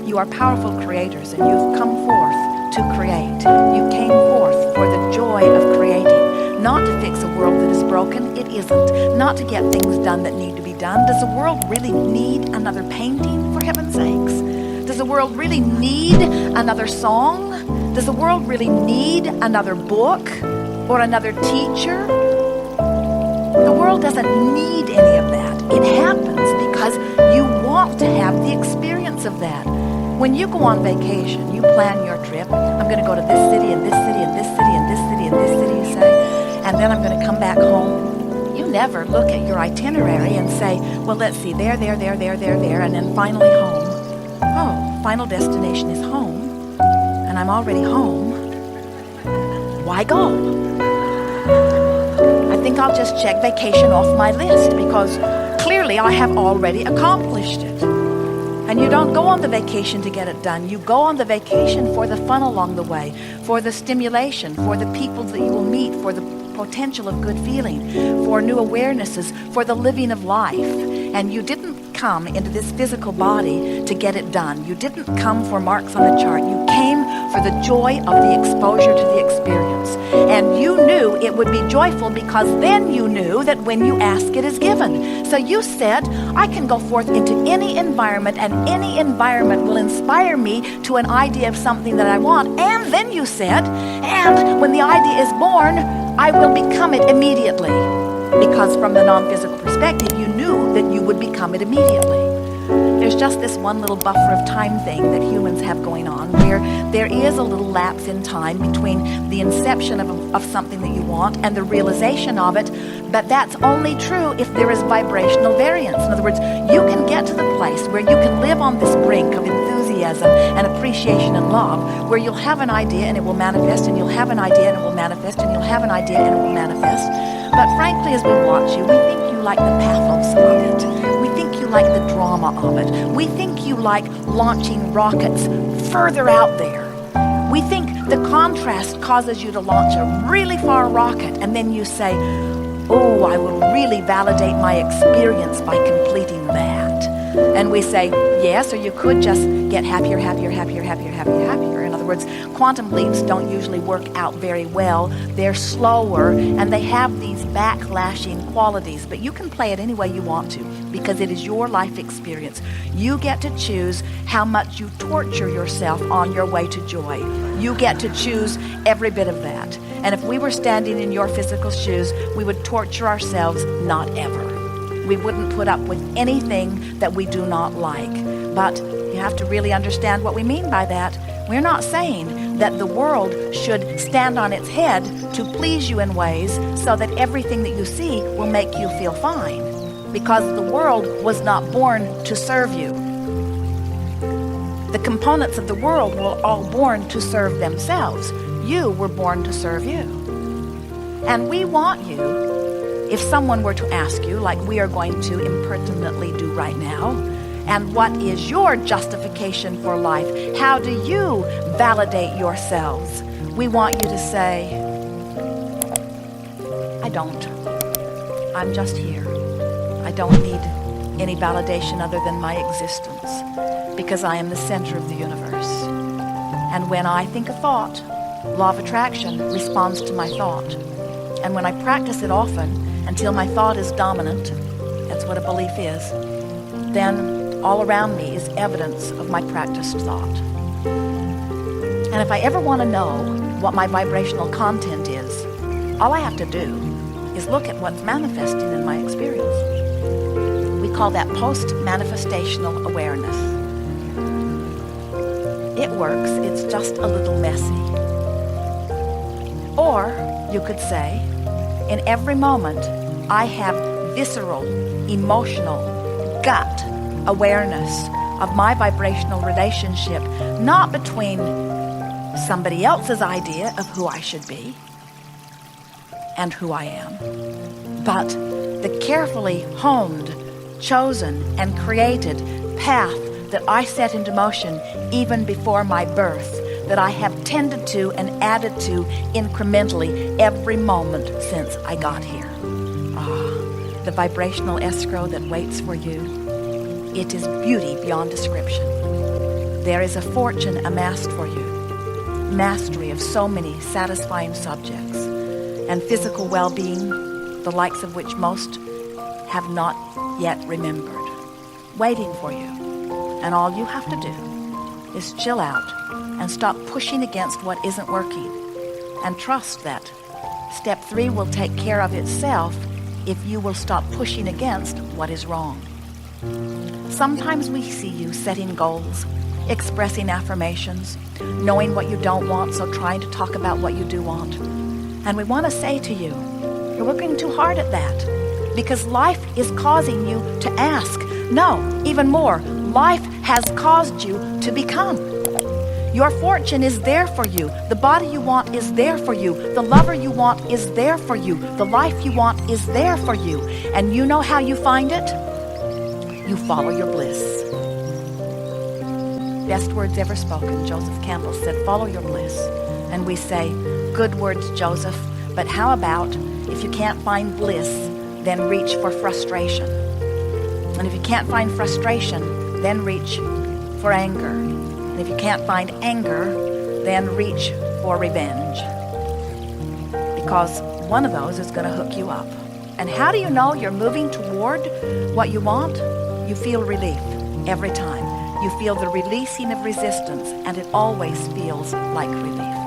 You are powerful creators, and you've come forth to create. You came forth for the joy of creating, not to fix a world that is broken. It isn't. Not to get things done that need to be done. Does the world really need another painting, for heaven's sakes? Does the world really need another song? Does the world really need another book or another teacher? The world doesn't need any of that. It happens because you want to have the experience of that. When you go on vacation, you plan your trip. I'm going to go to this city and this city and this city and this city and this city, you say, and then I'm going to come back home. You never look at your itinerary and say, well, let's see, there, and then finally home. Oh, final destination is home, and I'm already home. Why go? I think I'll just check vacation off my list because clearly I have already accomplished it. And you don't go on the vacation to get it done. You go on the vacation for the fun along the way, for the stimulation, for the people that you will meet, for the potential of good feeling, for new awarenesses, for the living of life. And you didn't come into this physical body to get it done. You didn't come for marks on the chart. You came for the joy of the exposure to the experience. And you knew it would be joyful because then you knew that when you ask, it is given. So you said, I can go forth into any environment, and any environment will inspire me to an idea of something that I want. And then you said, and when the idea is born, I will become it immediately. Because from the non-physical perspective, you knew that you would become it immediately. There's just this one little buffer of time thing that humans have going on where there is a little lapse in time between the inception of something that you want and the realization of it, but that's only true if there is vibrational variance. In other words, you can get to the place where you can live on this brink of enthusiasm and appreciation and love, where you'll have an idea and it will manifest, and you'll have an idea and it will manifest, and you'll have an idea and it will manifest. But frankly, as we watch you, we think you like the pathos of it. We think you like the drama of it. We think you like launching rockets further out there. We think the contrast causes you to launch a really far rocket, and then you say, oh, I will really validate my experience by completing that. And we say, yes, or you could just get happier. In other words, quantum leaps don't usually work out very well. They're slower, and they have these backlashing qualities. But you can play it any way you want to because it is your life experience. You get to choose how much you torture yourself on your way to joy. You get to choose every bit of that. And if we were standing in your physical shoes, we would torture ourselves not ever. We wouldn't put up with anything that we do not like. But you have to really understand what we mean by that. We're not saying that the world should stand on its head to please you in ways so that everything that you see will make you feel fine. Because the world was not born to serve you. The components of the world were all born to serve themselves. You were born to serve you. And we want you, if someone were to ask you, like we are going to impertinently do right now, and what is your justification for life? How do you validate yourselves? We want you to say, I don't. I'm just here. I don't need any validation other than my existence because I am the center of the universe. And when I think a thought, law of attraction responds to my thought. And when I practice it often until my thought is dominant, that's what a belief is, then all around me is evidence of my practiced thought. And if I ever want to know what my vibrational content is, all I have to do is look at what's manifesting in my experience. We call that post-manifestational awareness. It works, it's just a little messy. Or you could say, in every moment, I have visceral, emotional, gut awareness of my vibrational relationship, not between somebody else's idea of who I should be and who I am, but the carefully honed, chosen, and created path that I set into motion even before my birth, that I have tended to and added to incrementally every moment since I got here. The vibrational escrow that waits for you. It is beauty beyond description. There is a fortune amassed for you, mastery of so many satisfying subjects, and physical well-being, the likes of which most have not yet remembered, waiting for you. And all you have to do is chill out and stop pushing against what isn't working, and trust that step 3 will take care of itself if you will stop pushing against what is wrong. Sometimes we see you setting goals, expressing affirmations, knowing what you don't want, so trying to talk about what you do want. And we want to say to you, you're working too hard at that, because life is causing you to ask. No, even more, life has caused you to become. Your fortune is there for you. The body you want is there for you. The lover you want is there for you. The life you want is there for you. And you know how you find it? You follow your bliss. Best words ever spoken. Joseph Campbell said, follow your bliss. And we say, good words, Joseph, but how about if you can't find bliss, then reach for frustration. And if you can't find frustration, then reach for anger. And if you can't find anger, then reach for revenge. Because one of those is going to hook you up. And how do you know you're moving toward what you want? You feel relief every time. You feel the releasing of resistance, and it always feels like relief.